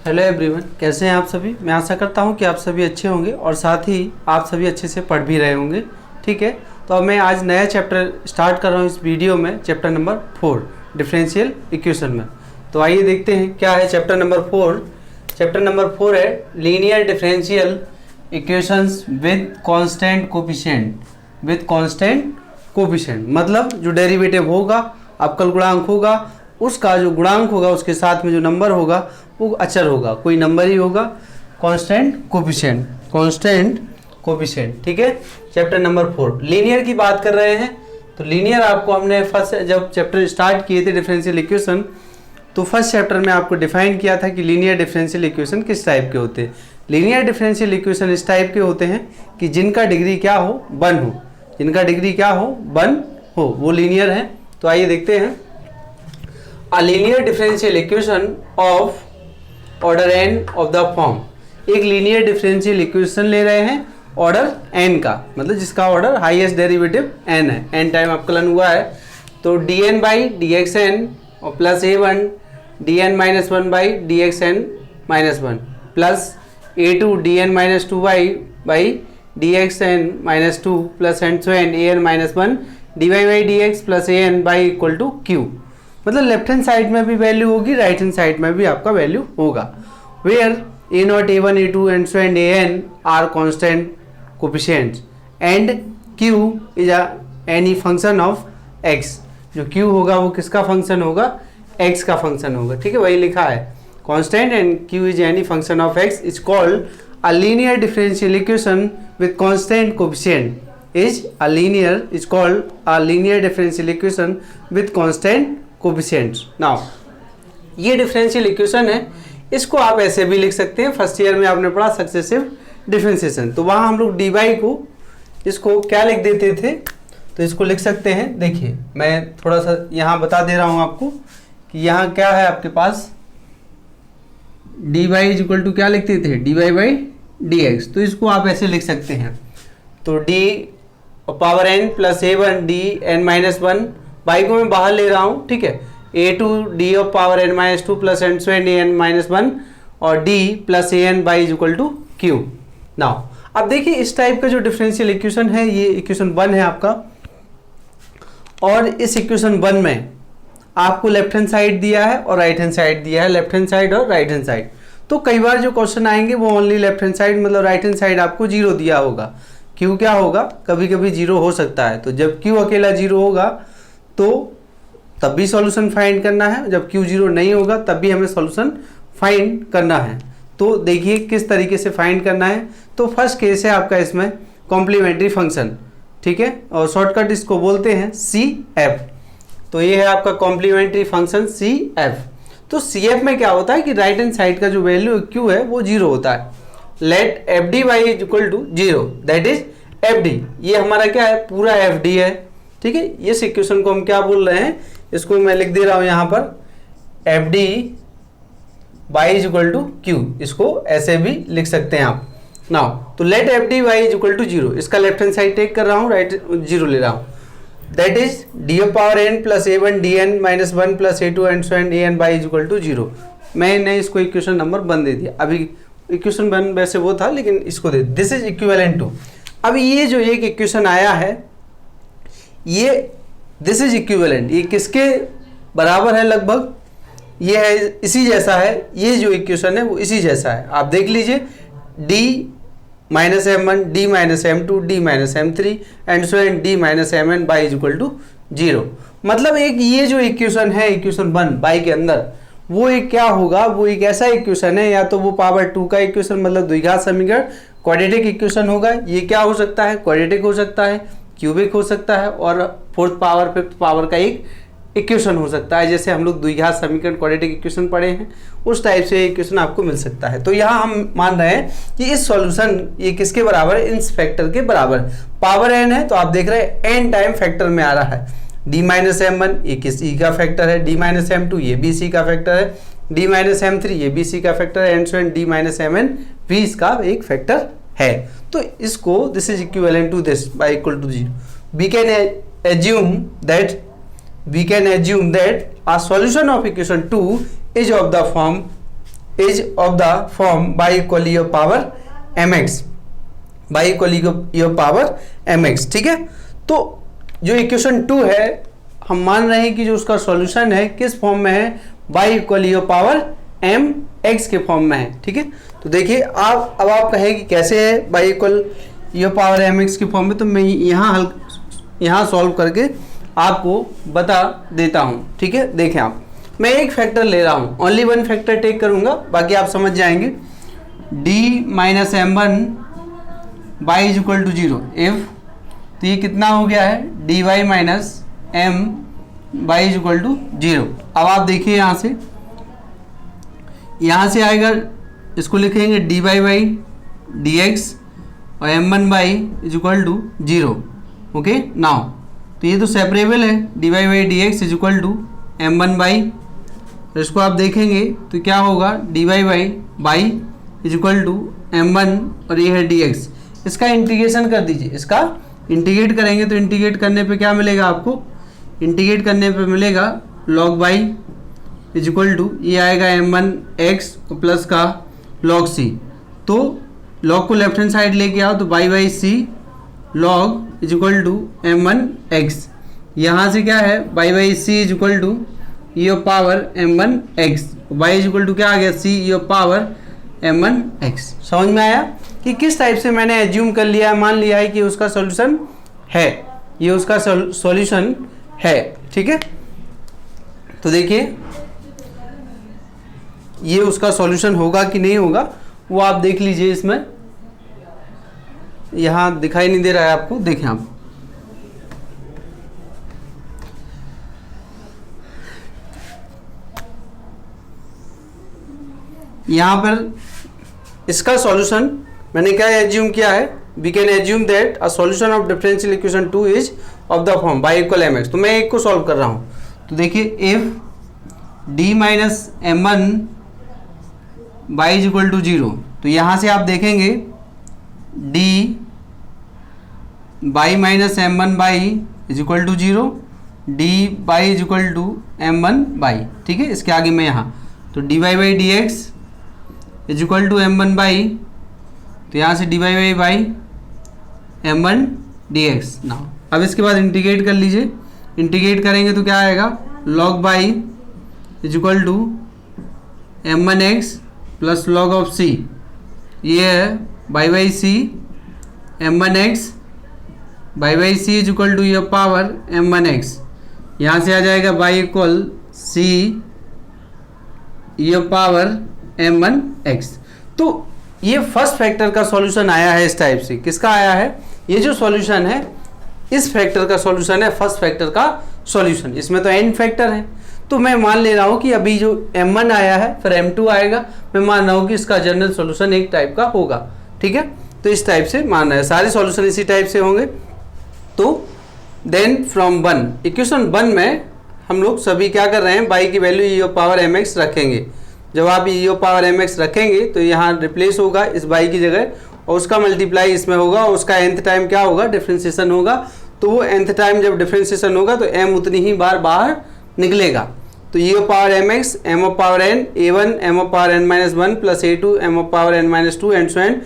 Hello everyone, कैसे हैं आप सभी। मैं आशा करता हूं कि आप सभी अच्छे होंगे और साथ ही आप सभी अच्छे से पढ़ भी रहे होंगे। ठीक है, तो अब मैं आज नया चैप्टर स्टार्ट कर रहा हूं इस वीडियो में, चैप्टर नंबर 4 डिफरेंशियल इक्वेशन में। तो आइए देखते हैं क्या है चैप्टर नंबर 4। चैप्टर नंबर 4 है linear differential equations with constant coefficient. With constant coefficient मतलब जो डेरिवेटिव होगा, अवकल गुणांक होगा, उसका जो गुणांक होगा उसके साथ में जो नंबर होगा वो अचर होगा, कोई नंबर ही होगा। Constant coefficient, constant coefficient. ठीक है, चैप्टर नंबर 4 लीनियर की बात कर रहे हैं। तो लीनियर आपको हमने फर्स्ट जब चैप्टर स्टार्ट किए थे डिफरेंशियल इक्वेशन, तो फर्स्ट चैप्टर में आपको डिफाइन किया था कि लीनियर डिफरेंशियल इक्वेशन किस टाइप के होते हैं। लीनियर डिफरेंशियल इक्वेशन इस टाइप के होते हैं कि जिनका डिग्री क्या हो, 1 हो। जिनका डिग्री क्या हो, 1 हो, वो लीनियर है। तो आइए देखते हैं। A linear differential equation of order n of the form. एक लीनियर डिफरेंशियल इक्वेशन ले रहे हैं ऑर्डर n का, मतलब जिसका ऑर्डर हाईएस्ट डेरिवेटिव n है, n टाइम अवकलन हुआ है। तो dn बाई dxn और plus a1 dn minus 1 by dxn minus 1 plus a2 dn minus 2 by dxn minus 2 plus and so and an minus 1 dy by dx plus an y equal to q। मतलब left hand side में भी value होगी, right hand side में भी आपका value होगा। Where a naught a1 a2 and so and an are constant coefficients and q is any function of x। जो q होगा वो किसका फंक्शन होगा, x का फंक्शन होगा। ठीक है, वही लिखा है constant and q is any function of x is called a linear differential equation with constant coefficient is called a linear differential equation with constant coefficients. Now ये डिफरेंशियल इक्वेशन है, इसको आप ऐसे भी लिख सकते हैं। फर्स्ट ईयर में आपने पढ़ा सक्सेसिव डिफरेंशिएशन, तो वहाँ हम लोग dy को इसको क्या लिख देते थे, तो इसको लिख सकते हैं। देखिए मैं थोड़ा सा यहाँ बता दे रहा हूँ आपको कि यहाँ क्या है आपके पास, dy इज इक्वल टू क्या लिखते थे, dy बाई dx। तो इसको आप ऐसे लिख सकते हैं। तो d power n plus a1 dn minus 1 by को मैं बाहर ले रहा हूँ। ठीक है, a2 d of power n minus 2 plus and so and an minus 1 और d plus an y is equal to q। Now अब देखिए इस टाइप का जो डिफरेंशियल इक्वेशन है, ये इक्वेशन 1 है आपका, और इस इक्वेशन 1 में आपको लेफ्ट हैंड साइड दिया है और राइट हैंड साइड दिया है, लेफ्ट हैंड साइड और राइट हैंड साइड। तो कई बार जो क्वेश्चन आएंगे वो ओनली लेफ्ट हैंड साइड, मतलब राइट हैंड साइड आपको 0 दिया होगा। q क्या होगा, कभी कभी 0 हो सकता है। तो जब q अकेला 0 होगा तो तब भी सॉल्यूशन फाइंड करना है, जब q 0 नहीं होगा तब भी हमें सॉल्यूशन फाइंड करना है। तो देखिए किस तरीके से फाइंड करना है। तो फर्स्ट केस है आपका इसमें कॉम्प्लीमेंट्री फंक्शन। ठीक है, और शॉर्टकट इसको बोलते हैं CF। तो ये है आपका कॉम्प्लीमेंट्री फंक्शन CF। तो CF में क्या होता है कि राइट हैंड साइड का जो वैल्यू q है वो 0 होता है। Let FD y is equal to 0, that is FD। ये हमारा क्या है, पूरा FD है। ठीक है, इस इक्वेशन को हम क्या बोल रहे हैं, इसको मैं लिख दे रहा हूं यहां पर FD y is equal to Q। इसको ऐसे भी लिख सकते हैं आप। नाउ तो let FD y is equal to 0, इसका लेफ्ट हैंड साइड टेक कर रहा हूं, राइट 0 ले रहा हूं। That is d power n plus a1 dn minus 1 plus a2 and so and an y is equal to 0। मैंने इसको इक्वेशन नंबर 1 दे दिया। अभी इक्वेशन 1 वैसे वो था, लेकिन इसको दे दिस इज इक्विवेलेंट टू। अब ये जो एक इक्वेशन आया है, ये दिस इज इक्विवेलेंट, ये किसके बराबर है, लगभग ये है इसी जैसा है। ये जो इक्वेशन है वो इसी जैसा है, आप देख लीजिए d minus m1 d minus m2 d minus m3 and so and d minus mn y is equal to 0। मतलब एक ये जो इक्वेशन है, इक्वेशन 1 बाई के अंदर, वो एक क्या होगा, वो एक ऐसा इक्वेशन है, या तो वो पावर 2 का इक्वेशन मतलब द्विघात समीकरण क्वाड्रेटिक इक्वेशन होगा। ये क्या हो सकता है, क्वाड्रेटिक हो सकता है, क्यूबिक हो सकता है, और फोर्थ पावर फिफ्थ पावर का एक इक्वेशन हो सकता है। जैसे हम लोग द्विघात समीकरण क्वाड्रेटिक इक्वेशन पढ़े हैं, उस टाइप से इक्वेशन आपको मिल सकता है। तो यहाँ हम मान रहे हैं कि इस सॉल्यूशन ये किसके बराबर है, इस फैक्टर के बराबर। पावर n है तो आप देख रहे हैं n टाइम फैक्टर में आ रहा है। d माइनस m1 ये किस e का फैक्टर है, d माइनस m2 ये भी c का फैक्टर है, d माइनस m3 ये भी c का फैक्टर है, and so and d minus mn भी इसका एक फैक्टर है। तो इसको this is equivalent to this y equal to 0। We can assume that a solution of equation 2 is of the form is of the form y equal your power mx, by equal your power mx, ठीक है। तो जो equation 2 है हम मान रहे हैं कि जो उसका सॉल्यूशन है किस फॉर्म में है, by equal your power mx के फॉर्म में है, ठीक है। तो देखिए अब आप कहें कि कैसे है by equal your power mx के फॉर्म में, तो मैं यहाँ सॉल्व करके आपको बता देता हूँ, ठीक है। देखें आप, मैं एक फैक्टर ले रहा हूँ, ओनली वन फैक्टर टेक करूँगा, बाकी आप समझ जाएंगे। d minus m1 y is equal to 0 if, तो ये कितना हो गया है, dy minus m y is equal to 0। अब आप देखिए यहाँ से आएगा, इसको लिखेंगे dy बाई dx और m1 y is equal to 0, okay. Now तो ये तो सेपरेबल है, dy by dx is equal to m1 y, तो इसको आप देखेंगे तो क्या होगा, dy y is equal to m1 और ये है dx। इसका इंटीग्रेशन कर दीजिए, इसका इंटीग्रेट करेंगे तो इंटीग्रेट करने पे क्या मिलेगा आपको, इंटीग्रेट करने पे मिलेगा log y is equal to ये आएगा m1 x प्लस का log c। तो log को लेफ्ट हैंड साइड लेके आओ तो y c log is equal to m1 x। यहाँ से क्या है, y c is equal to your power m1 x, y is equal to क्या आ गया, c your power m1 x। समझ में आया कि किस टाइप से मैंने एज्यूम कर लिया, मान लिया है कि उसका सॉल्यूशन है, ये उसका सॉल्यूशन है, ठीक है। तो देखिए ये उसका सॉल्यूशन होगा कि नहीं होगा वो आप देख लीजिए, इसमें यहाँ दिखाई नहीं दे रहा है आपको, देखें आप, यहाँ पर इसका सॉल्यूशन मैंने क्या एज्यूम किया है, we can assume that a solution of differential equation 2 is of the form y equal mx। तो मैं एक को सॉल्व कर रहा हूँ, तो देखिए if d minus m1 y is equal to 0, तो यहाँ से आप देखेंगे d y minus m1 y is equal to 0, d y is equal to m1 y, ठीक है। इसके आगे मैं यहाँ तो dy by dx is equal to m1 y, तो यहाँ से dy बाई m1 dx। ना अब इसके बाद इंटीग्रेट कर लीजिए, इंटीग्रेट करेंगे तो क्या आएगा, log y is equal to m1 x plus log of c, ये है y c m1 x y c is equal to your power m1 x। यहाँ से आ जाएगा y equal c your power m1 x। तो ये first factor का solution आया है इस टाइप से, किसका आया है, ये जो सॉल्यूशन है इस फैक्टर का सॉल्यूशन है, फर्स्ट फैक्टर का सॉल्यूशन। इसमें तो n फैक्टर है, तो मैं मान ले रहा हूँ कि अभी जो m1 आया है फिर m2 आएगा, मैं मान रहा हूँ कि इसका जनरल सॉल्यूशन एक टाइप का होगा, ठीक है। तो इस टाइप से मानना है, सारे सॉल्यूशन इसी टाइप से होंगे। तो देन फ्रॉम 1 इक्वेशन 1 में हम लोग सभी क्या कर रहे हैं, बाई की वैल्यू ई पावर mx रखेंगे। जब आप ई पावर mx रखेंगे तो यहाँ रिप्लेस होगा इस बाई की जगह और उसका मल्टीप्लाई इसमें होगा और उसका nth टाइम क्या होगा, डिफ्रेंशिएशन होगा। तो वो nth टाइम जब डिफ्रेंशिएशन होगा तो m उतनी ही बार बाहर निकलेगा। तो e power mx m power n a1 m power n minus 1 plus a2 m power n minus 2 and so and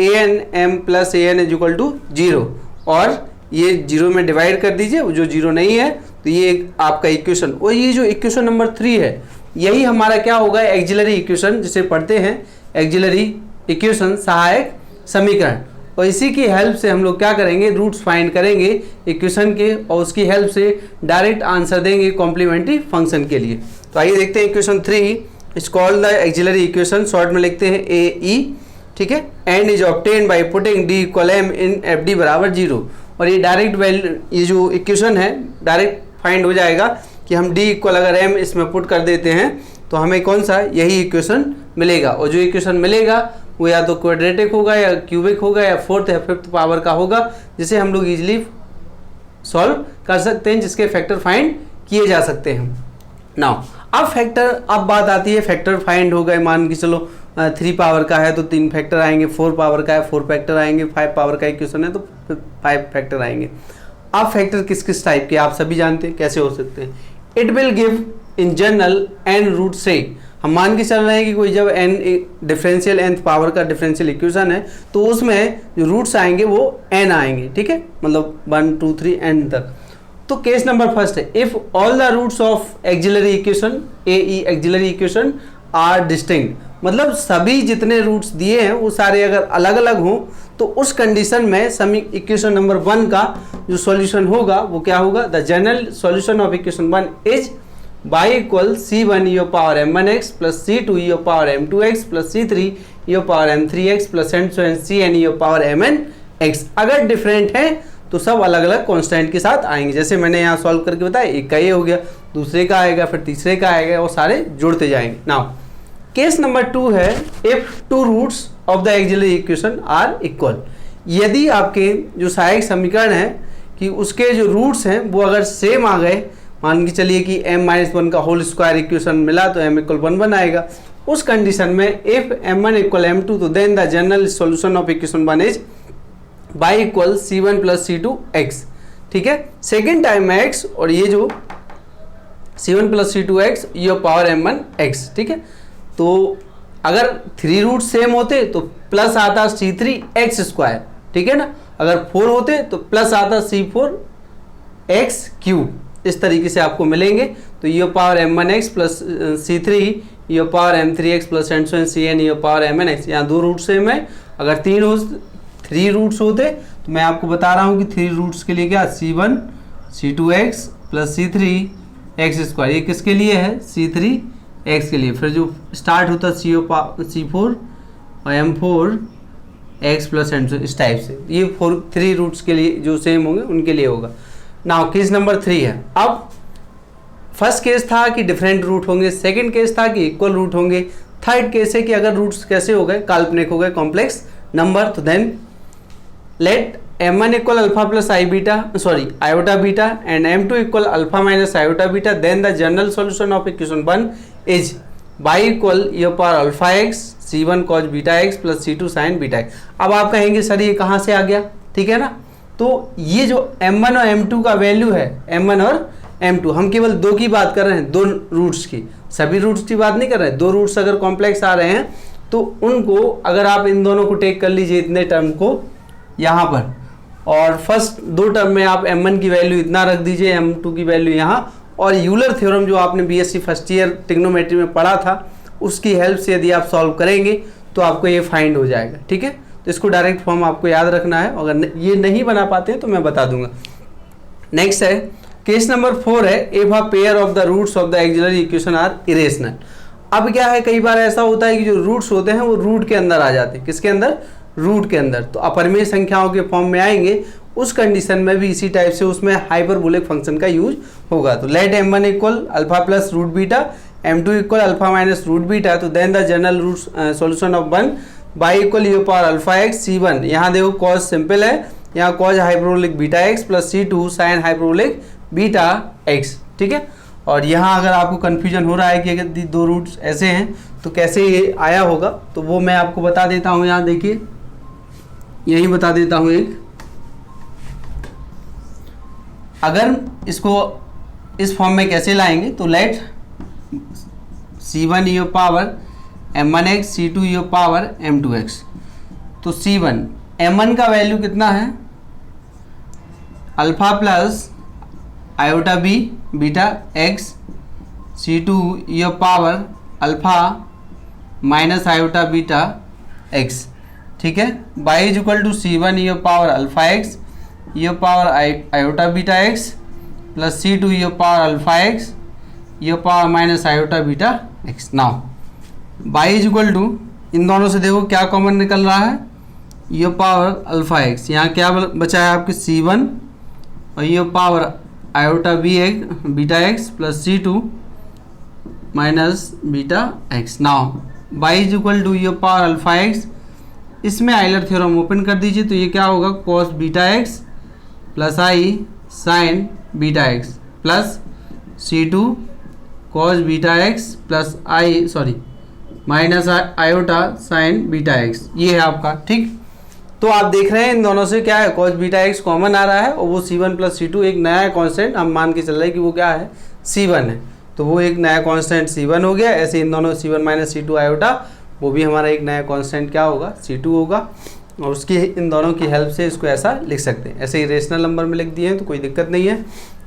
an m plus an is equal to 0, और ये 0 में डिवाइड कर दीजिए, जो 0 नहीं है तो ये आपका इक्वेशन। और ये जो इक्वेशन नंबर 3 है यही हमारा क्या होगा, एक्सिलरी इक्वेशन जिसे पढ़ते हैं एक्सिलरी इक्वेशन, सहायक समीकरण। और इसी की हेल्प से हम लोग क्या करेंगे, रूट्स फाइंड करेंगे इक्वेशन के और उसकी हेल्प से डायरेक्ट आंसर देंगे कॉम्प्लीमेंट्री फंक्शन के लिए। तो आइए देखते हैं equation 3 is called the auxiliary equation, short में लिखते हैं AE, ठीक है। And is obtain by putting d equal m in FD बराबर 0। और ये डायरेक्ट वैल्यू, ये जो इक्वेशन है डायरेक्ट फाइंड हो जाएगा कि हम d इक्वल अगर m इसमें पुट कर देते हैं तो हमें कौन सा, यही इक्वेशन मिलेगा। और जो इक्वेशन मिलेगा वो या तो क्वाड्रेटिक होगा या क्यूबिक होगा या फोर्थ या फिफ्थ पावर का होगा, जिसे हम लोग इजीली सॉल्व कर सकते हैं, जिसके फैक्टर फाइंड किए जा सकते हैं। नाउ अब फैक्टर, अब बात आती है फैक्टर फाइंड हो गए, मान के चलो 3 पावर का है तो 3 फैक्टर आएंगे, 4 पावर का है 4 फैक्टर आएंगे, 5 पावर का इक्वेशन है तो 5 फैक्टर आएंगे। अब फैक्टर किस किस टाइप के आप सभी जानते हैं कैसे हो सकते हैं। It will give in general n root से, हम मान के चल रहे हैं कि कोई जब n डिफरेंशियल nth पावर का डिफरेंशियल इक्वेशन है तो उसमें जो रूट्स आएंगे वो n आएंगे, ठीक है, मतलब 1 2 3 n तक। तो केस नंबर फर्स्ट है, if all the roots of auxiliary equation A E auxiliary equation are distinct, मतलब सभी जितने रूट्स दिए हैं वो सारे अगर अलग अलग हों तो उस कंडीशन में समी इक्वेशन नंबर 1 का जो सॉल्यूशन होगा वो क्या होगा, the general solution of equation 1 is y equal c1 e power m1x plus c2 e power m2x plus c3 e power m3x plus cn e power mnx। अगर different है तो सब अलग अलग कांस्टेंट के साथ आएंगे, जैसे मैंने यहाँ सॉल्व करके बताया, एक का ये हो गया, दूसरे का आएगा, फिर तीसरे का आएगा, और सारे जुड़ते जाएंगे। नाउ केस नंबर 2 है, if two roots of the auxiliary equation are equal, यदि आपके जो सहायक समीकरण है कि उसके जो रूट्स हैं वो अगर सेम आ गए, मान के चलिए कि m-1 का होल स्क्वायर इक्वेशन मिला तो m इक्वल 1 1 आएगा, उस कंडीशन में इफ m1 इक्वल m2 तो then the general solution of equation 1 is y equal c1 plus c2 x, ठीक है। सेकेंड टाइम में x और ये जो c1 plus c2 x e power m1 x, ठीक है। तो अगर 3 रूट सेम होते तो प्लस आता c3 x स्क्वायर, ठीक है ना, अगर 4 होते तो प्लस आता c4 x क्यूब, इस तरीके से आपको मिलेंगे। तो ये पावर m1x प्लस c3 ये पावर m3x प्लस cn ये पावर mnx, यहाँ 2 रूट सेम है, अगर 3 रूट्स होते तो मैं आपको बता रहा हूँ कि 3 रूट्स के लिए क्या, c1 c2x plus c3 x square, ये किसके लिए है, c3 x के लिए, फिर जो स्टार्ट होता c4 और m4 x प्लस इस टाइप से, ये 3 रूट्स के लिए जो सेम होंगे उनके लिए होगा। नाउ केस नंबर 3 है, अब फर्स्ट केस था कि डिफरेंट रूट होंगे, सेकंड केस था कि इक्वल रूट होंगे, थर्ड केस है कि अगर रूट्स कैसे हो गए, काल्पनिक हो गए, कॉम्प्लेक्स नंबर, तो then let m1 equal alpha plus iota beta and m2 equal alpha minus iota beta, then the general solution of equation 1 is y equal e power alpha x c1 cos beta x plus c2 sine beta x। अब आप कहेंगे sir ये कहाँ से आ गया, ठीक है ना, तो ये जो m1 और m2 का वैल्यू है, m1 और m2, हम केवल 2 की बात कर रहे हैं, 2 रूट्स की, सभी रूट्स की बात नहीं कर रहे हैं। 2 रूट्स अगर कॉम्प्लेक्स आ रहे हैं तो उनको अगर आप इन दोनों को टेक कर लीजिए, इतने टर्म को यहाँ पर, और फर्स्ट 2 टर्म में आप m1 की वैल्यू इतना रख दीजिए, m2 की वैल्यू यहाँ, और यूलर थ्योरम जो आपने बीएससी फर्स्ट ईयर ट्रिग्नोमेट्री में पढ़ा था उसकी हेल्प से यदि आप सॉल्व करेंगे तो आपको ये फाइंड हो जाएगा, ठीक है। तो इसको डायरेक्ट फॉर्म आपको याद रखना है, अगर ये नहीं बना पाते हैं तो मैं बता दूंगा। नेक्स्ट है केस नंबर 4 है, if a pair of the roots of the auxiliary equation are irrational. अब क्या है, कई बार ऐसा होता है कि जो रूट्स होते हैं वो रूट के अंदर आ जाते हैं, किसके अंदर, रूट के अंदर, तो अपरिमेय संख्याओं के फॉर्म में आएंगे, उस कंडीशन में भी इसी टाइप से उसमें हाइपरबोलिक फंक्शन का यूज होगा। तो let m1 equal alpha plus root beta, m2 equal alpha minus root beta, तो then the general root solution of 1 y equal e power alpha x c1, यहाँ देखो कॉज सिंपल है, यहाँ cos hyperbolic beta x plus c2 sine hyperbolic beta x, ठीक है। और यहाँ अगर आपको कन्फ्यूजन हो रहा है कि अगर 2 रूट्स ऐसे हैं तो कैसे ये आया होगा, तो वो मैं आपको बता देता हूँ। यहाँ देखिए, यही बता देता हूँ एक, अगर इसको इस फॉर्म में कैसे लाएंगे, तो late c1 e power m1x c2 e power m2x, तो c1 m1 का वैल्यू कितना है, alpha plus iota B beta x, c2 e power alpha minus iota beta x, ठीक है। y is equal to c1 e power alpha x e power iota beta x plus c2 e power alpha x e power minus iota beta x। Now y is equal to, इन दोनों से देखो क्या common निकल रहा है, ये power alpha x, यहाँ क्या बचा है आपके c1 और e power iota beta x plus c2 minus beta x। Now y is equal to e power alpha x, इसमें आइलर थ्योरम ओपन कर दीजिए, तो ये क्या होगा, cos beta x plus i sine beta x plus c2 cos beta x plus i minus iota sine beta x, ये है आपका, ठीक। तो आप देख रहे हैं इन दोनों से क्या है, कॉस बीटा x कॉमन आ रहा है और वो c1 प्लस c2 एक नया कांस्टेंट हम मान के चल रहे हैं कि वो क्या है, c1 है। तो वो एक नया कांस्टेंट C1 हो गया। ऐसे इन दोनों C1 माइनस C2 आयोटा, वो भी हमारा एक नया कांस्टेंट क्या होगा, C2 होगा। और उसकी इन दोनों की हेल्प से इसको ऐसा लिख सकते हैं। ऐसे ही रेशनल नंबर में लिख दिए हैं तो कोई दिक्कत नहीं है।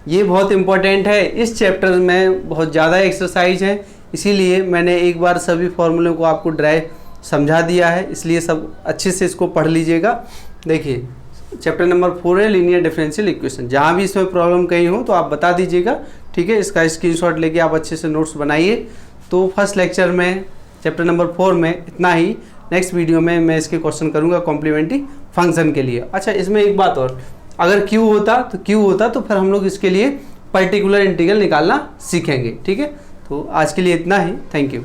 ये बहुत इंपॉर्टेंट है, इस चैप्टर में बहुत ज़्यादा एक्सरसाइज है, इसीलिए मैंने एक बार सभी फॉर्मूलों को आपको ड्राइव समझा दिया है, इसलिए सब अच्छे से इसको पढ़ लीजिएगा। देखिए चैप्टर नंबर 4 है लीनियर डिफरेंशियल इक्वेशन। जहाँ भी इसमें प्रॉब्लम कहीं हो तो आप बता दीजिएगा, ठीक है। इसका स्क्रीनशॉट लेके आप अच्छे से नोट्स बनाइए। तो फर्स्ट लेक्चर में चैप्टर नंबर 4 में इतना ही। नेक्स्ट वीडियो में मैं इसके क्वेश्चन करूँगा कॉम्प्लीमेंट्री फंक्शन के लिए। अच्छा, इसमें एक बात और, अगर Q होता तो फिर हम लोग इसके लिए पर्टिकुलर इंटीग्रल निकालना सीखेंगे, ठीक है। तो आज के लिए इतना ही। Thank you.